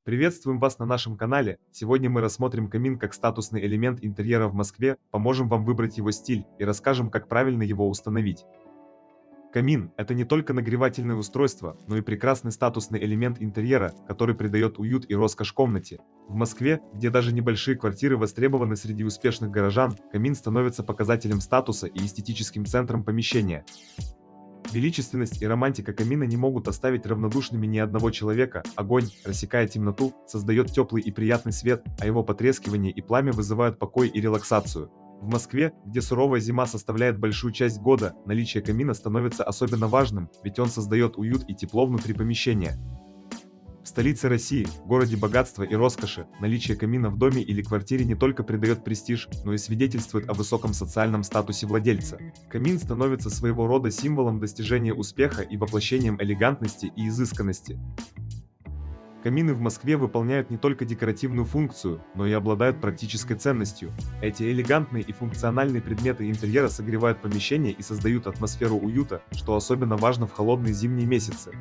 Приветствуем вас на нашем канале. Сегодня мы рассмотрим камин как статусный элемент интерьера в Москве, поможем вам выбрать его стиль и расскажем, как правильно его установить. Камин – это не только нагревательное устройство, но и прекрасный статусный элемент интерьера, который придает уют и роскошь комнате. В Москве, где даже небольшие квартиры востребованы среди успешных горожан, камин становится показателем статуса и эстетическим центром помещения. Величественность и романтика камина не могут оставить равнодушными ни одного человека. Огонь, рассекая темноту, создает теплый и приятный свет, а его потрескивание и пламя вызывают покой и релаксацию. В Москве, где суровая зима составляет большую часть года, наличие камина становится особенно важным, ведь он создает уют и тепло внутри помещения. В столице России, городе богатства и роскоши, наличие камина в доме или квартире не только придает престиж, но и свидетельствует о высоком социальном статусе владельца. Камин становится своего рода символом достижения успеха и воплощением элегантности и изысканности. Камины в Москве выполняют не только декоративную функцию, но и обладают практической ценностью. Эти элегантные и функциональные предметы интерьера согревают помещение и создают атмосферу уюта, что особенно важно в холодные зимние месяцы.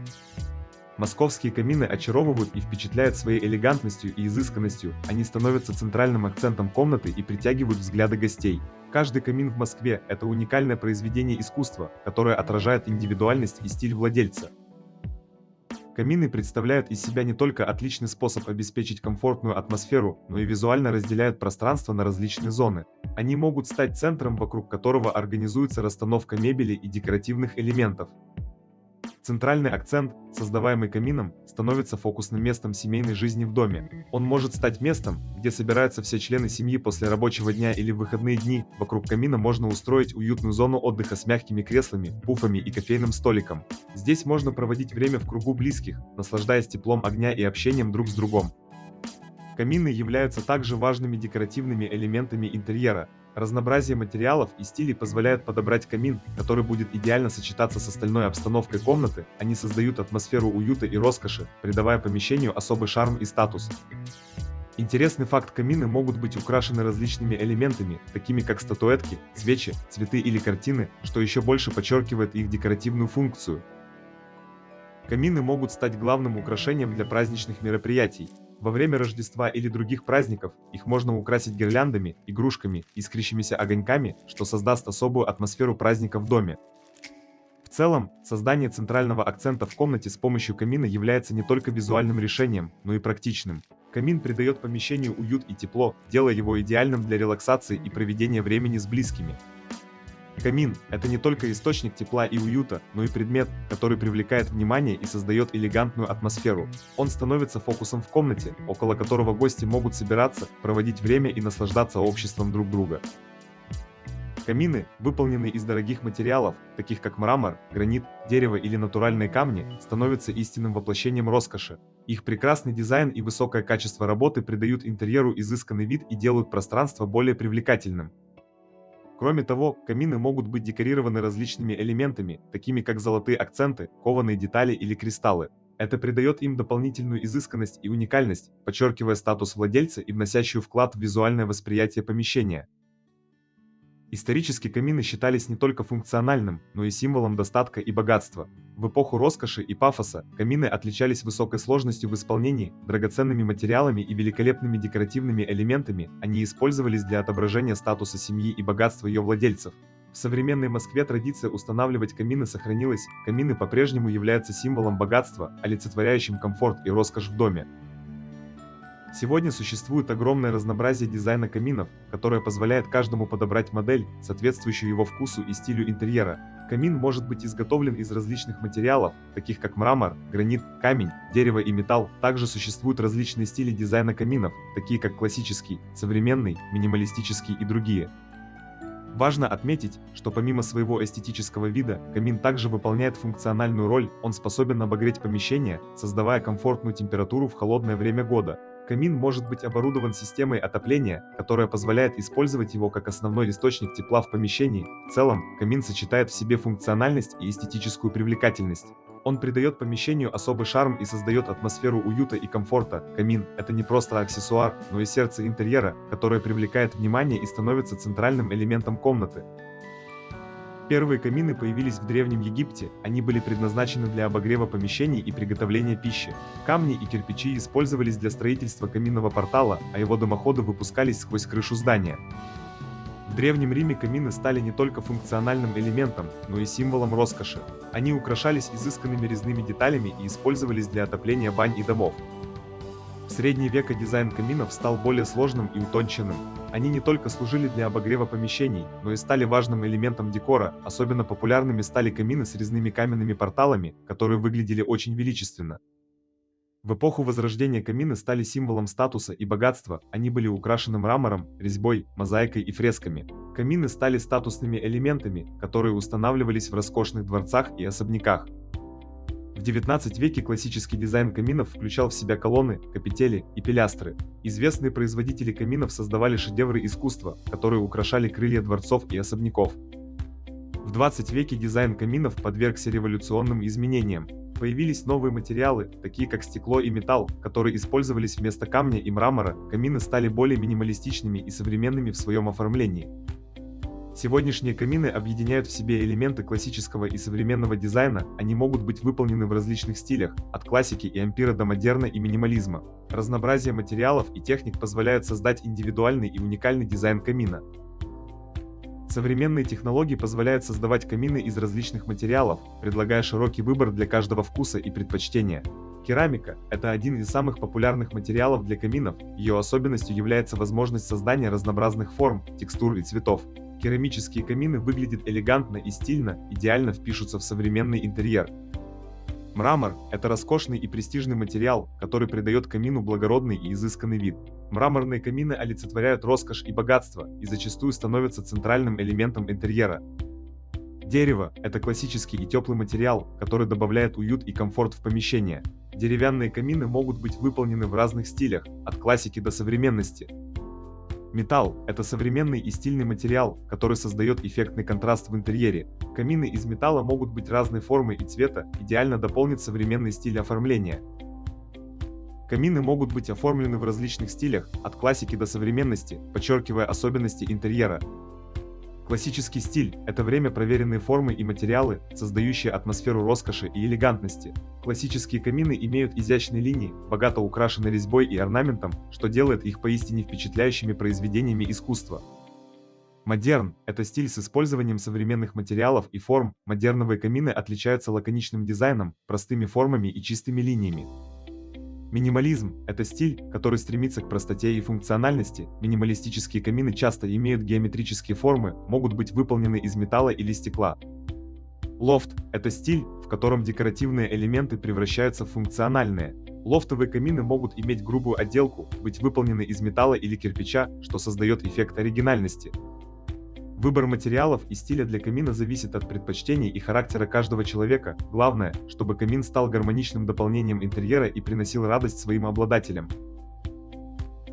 Московские камины очаровывают и впечатляют своей элегантностью и изысканностью, они становятся центральным акцентом комнаты и притягивают взгляды гостей. Каждый камин в Москве – это уникальное произведение искусства, которое отражает индивидуальность и стиль владельца. Камины представляют из себя не только отличный способ обеспечить комфортную атмосферу, но и визуально разделяют пространство на различные зоны. Они могут стать центром, вокруг которого организуется расстановка мебели и декоративных элементов. Центральный акцент, создаваемый камином, становится фокусным местом семейной жизни в доме. Он может стать местом, где собираются все члены семьи после рабочего дня или в выходные дни. Вокруг камина можно устроить уютную зону отдыха с мягкими креслами, пуфами и кофейным столиком. Здесь можно проводить время в кругу близких, наслаждаясь теплом огня и общением друг с другом. Камины являются также важными декоративными элементами интерьера. Разнообразие материалов и стилей позволяет подобрать камин, который будет идеально сочетаться с остальной обстановкой комнаты. Они создают атмосферу уюта и роскоши, придавая помещению особый шарм и статус. Интересный факт: камины могут быть украшены различными элементами, такими как статуэтки, свечи, цветы или картины, что еще больше подчеркивает их декоративную функцию. Камины могут стать главным украшением для праздничных мероприятий. Во время Рождества или других праздников их можно украсить гирляндами, игрушками, искрящимися огоньками, что создаст особую атмосферу праздника в доме. В целом, создание центрального акцента в комнате с помощью камина является не только визуальным решением, но и практичным. Камин придает помещению уют и тепло, делая его идеальным для релаксации и проведения времени с близкими. Камин – это не только источник тепла и уюта, но и предмет, который привлекает внимание и создает элегантную атмосферу. Он становится фокусом в комнате, около которого гости могут собираться, проводить время и наслаждаться обществом друг друга. Камины, выполненные из дорогих материалов, таких как мрамор, гранит, дерево или натуральные камни, становятся истинным воплощением роскоши. Их прекрасный дизайн и высокое качество работы придают интерьеру изысканный вид и делают пространство более привлекательным. Кроме того, камины могут быть декорированы различными элементами, такими как золотые акценты, кованые детали или кристаллы. Это придает им дополнительную изысканность и уникальность, подчеркивая статус владельца и вносящую вклад в визуальное восприятие помещения. Исторически камины считались не только функциональным, но и символом достатка и богатства. В эпоху роскоши и пафоса камины отличались высокой сложностью в исполнении, драгоценными материалами и великолепными декоративными элементами. Они использовались для отображения статуса семьи и богатства ее владельцев. В современной Москве традиция устанавливать камины сохранилась. Камины по-прежнему являются символом богатства, олицетворяющим комфорт и роскошь в доме. Сегодня существует огромное разнообразие дизайна каминов, которое позволяет каждому подобрать модель, соответствующую его вкусу и стилю интерьера. Камин может быть изготовлен из различных материалов, таких как мрамор, гранит, камень, дерево и металл. Также существуют различные стили дизайна каминов, такие как классический, современный, минималистический и другие. Важно отметить, что помимо своего эстетического вида, камин также выполняет функциональную роль. Он способен обогреть помещение, создавая комфортную температуру в холодное время года. Камин может быть оборудован системой отопления, которая позволяет использовать его как основной источник тепла в помещении. В целом, камин сочетает в себе функциональность и эстетическую привлекательность. Он придает помещению особый шарм и создает атмосферу уюта и комфорта. Камин – это не просто аксессуар, но и сердце интерьера, которое привлекает внимание и становится центральным элементом комнаты. Первые камины появились в Древнем Египте, они были предназначены для обогрева помещений и приготовления пищи. Камни и кирпичи использовались для строительства каминного портала, а его дымоходы выпускались сквозь крышу здания. В Древнем Риме камины стали не только функциональным элементом, но и символом роскоши. Они украшались изысканными резными деталями и использовались для отопления бань и домов. В средние века дизайн каминов стал более сложным и утонченным. Они не только служили для обогрева помещений, но и стали важным элементом декора. Особенно популярными стали камины с резными каменными порталами, которые выглядели очень величественно. В эпоху Возрождения камины стали символом статуса и богатства, они были украшены мрамором, резьбой, мозаикой и фресками. Камины стали статусными элементами, которые устанавливались в роскошных дворцах и особняках. В XIX веке классический дизайн каминов включал в себя колонны, капители и пилястры. Известные производители каминов создавали шедевры искусства, которые украшали крылья дворцов и особняков. В XX веке дизайн каминов подвергся революционным изменениям. Появились новые материалы, такие как стекло и металл, которые использовались вместо камня и мрамора. Камины стали более минималистичными и современными в своем оформлении. Сегодняшние камины объединяют в себе элементы классического и современного дизайна, они могут быть выполнены в различных стилях, от классики и ампира до модерна и минимализма. Разнообразие материалов и техник позволяет создать индивидуальный и уникальный дизайн камина. Современные технологии позволяют создавать камины из различных материалов, предлагая широкий выбор для каждого вкуса и предпочтения. Керамика – это один из самых популярных материалов для каминов, ее особенностью является возможность создания разнообразных форм, текстур и цветов. Керамические камины выглядят элегантно и стильно, идеально впишутся в современный интерьер. Мрамор – это роскошный и престижный материал, который придает камину благородный и изысканный вид. Мраморные камины олицетворяют роскошь и богатство и зачастую становятся центральным элементом интерьера. Дерево – это классический и теплый материал, который добавляет уют и комфорт в помещение. Деревянные камины могут быть выполнены в разных стилях, от классики до современности. Металл – это современный и стильный материал, который создает эффектный контраст в интерьере. Камины из металла могут быть разной формы и цвета, идеально дополнит современный стиль оформления. Камины могут быть оформлены в различных стилях, от классики до современности, подчеркивая особенности интерьера. Классический стиль – это время проверенные формы и материалы, создающие атмосферу роскоши и элегантности. Классические камины имеют изящные линии, богато украшены резьбой и орнаментом, что делает их поистине впечатляющими произведениями искусства. Модерн – это стиль с использованием современных материалов и форм. Модерновые камины отличаются лаконичным дизайном, простыми формами и чистыми линиями. Минимализм – это стиль, который стремится к простоте и функциональности. Минималистические камины часто имеют геометрические формы, могут быть выполнены из металла или стекла. Лофт – это стиль, в котором декоративные элементы превращаются в функциональные. Лофтовые камины могут иметь грубую отделку, быть выполнены из металла или кирпича, что создает эффект оригинальности. Выбор материалов и стиля для камина зависит от предпочтений и характера каждого человека. Главное, чтобы камин стал гармоничным дополнением интерьера и приносил радость своим обладателям.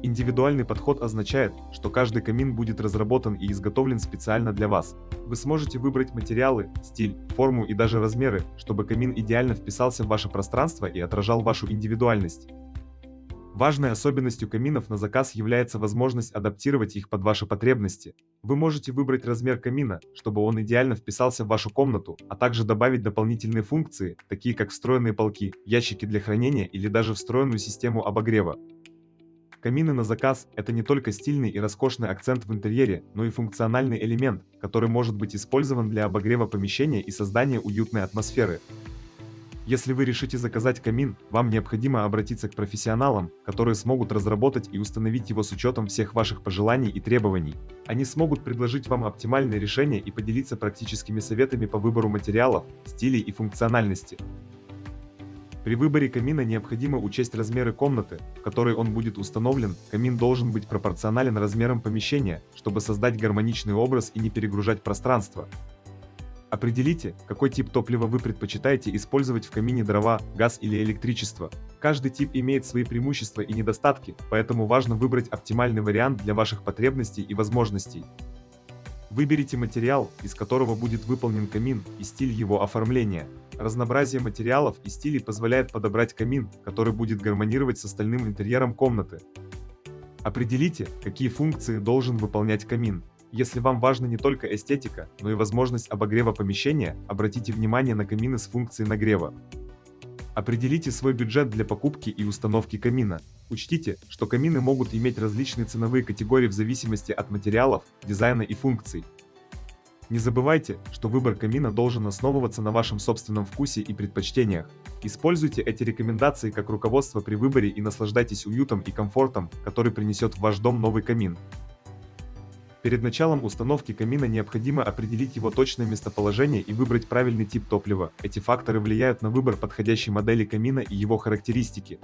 Индивидуальный подход означает, что каждый камин будет разработан и изготовлен специально для вас. Вы сможете выбрать материалы, стиль, форму и даже размеры, чтобы камин идеально вписался в ваше пространство и отражал вашу индивидуальность. Важной особенностью каминов на заказ является возможность адаптировать их под ваши потребности. Вы можете выбрать размер камина, чтобы он идеально вписался в вашу комнату, а также добавить дополнительные функции, такие как встроенные полки, ящики для хранения или даже встроенную систему обогрева. Камины на заказ – это не только стильный и роскошный акцент в интерьере, но и функциональный элемент, который может быть использован для обогрева помещения и создания уютной атмосферы. Если вы решите заказать камин, вам необходимо обратиться к профессионалам, которые смогут разработать и установить его с учетом всех ваших пожеланий и требований. Они смогут предложить вам оптимальное решение и поделиться практическими советами по выбору материалов, стилей и функциональности. При выборе камина необходимо учесть размеры комнаты, в которой он будет установлен. Камин должен быть пропорционален размерам помещения, чтобы создать гармоничный образ и не перегружать пространство. Определите, какой тип топлива вы предпочитаете использовать в камине: дрова, газ или электричество. Каждый тип имеет свои преимущества и недостатки, поэтому важно выбрать оптимальный вариант для ваших потребностей и возможностей. Выберите материал, из которого будет выполнен камин, и стиль его оформления. Разнообразие материалов и стилей позволяет подобрать камин, который будет гармонировать с остальным интерьером комнаты. Определите, какие функции должен выполнять камин. Если вам важна не только эстетика, но и возможность обогрева помещения, обратите внимание на камины с функцией нагрева. Определите свой бюджет для покупки и установки камина. Учтите, что камины могут иметь различные ценовые категории в зависимости от материалов, дизайна и функций. Не забывайте, что выбор камина должен основываться на вашем собственном вкусе и предпочтениях. Используйте эти рекомендации как руководство при выборе и наслаждайтесь уютом и комфортом, который принесет в ваш дом новый камин. Перед началом установки камина необходимо определить его точное местоположение и выбрать правильный тип топлива. Эти факторы влияют на выбор подходящей модели камина и его характеристики.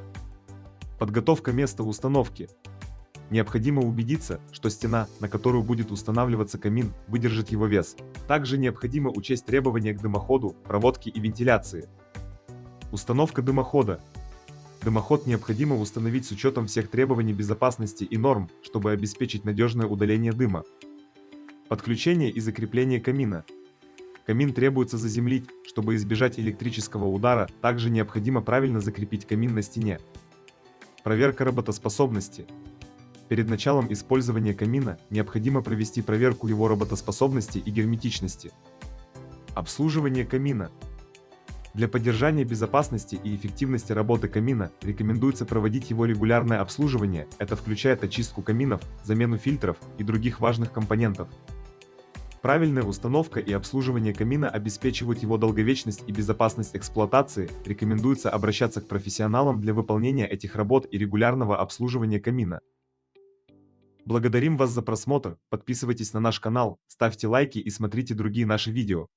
Подготовка места установки. Необходимо убедиться, что стена, на которую будет устанавливаться камин, выдержит его вес. Также необходимо учесть требования к дымоходу, проводке и вентиляции. Установка дымохода. Дымоход необходимо установить с учетом всех требований безопасности и норм, чтобы обеспечить надежное удаление дыма. Подключение и закрепление камина. Камин требуется заземлить, чтобы избежать электрического удара, также необходимо правильно закрепить камин на стене. Проверка работоспособности. Перед началом использования камина необходимо провести проверку его работоспособности и герметичности. Обслуживание камина. Для поддержания безопасности и эффективности работы камина рекомендуется проводить его регулярное обслуживание, это включает очистку каминов, замену фильтров и других важных компонентов. Правильная установка и обслуживание камина обеспечивают его долговечность и безопасность эксплуатации, рекомендуется обращаться к профессионалам для выполнения этих работ и регулярного обслуживания камина. Благодарим вас за просмотр, подписывайтесь на наш канал, ставьте лайки и смотрите другие наши видео.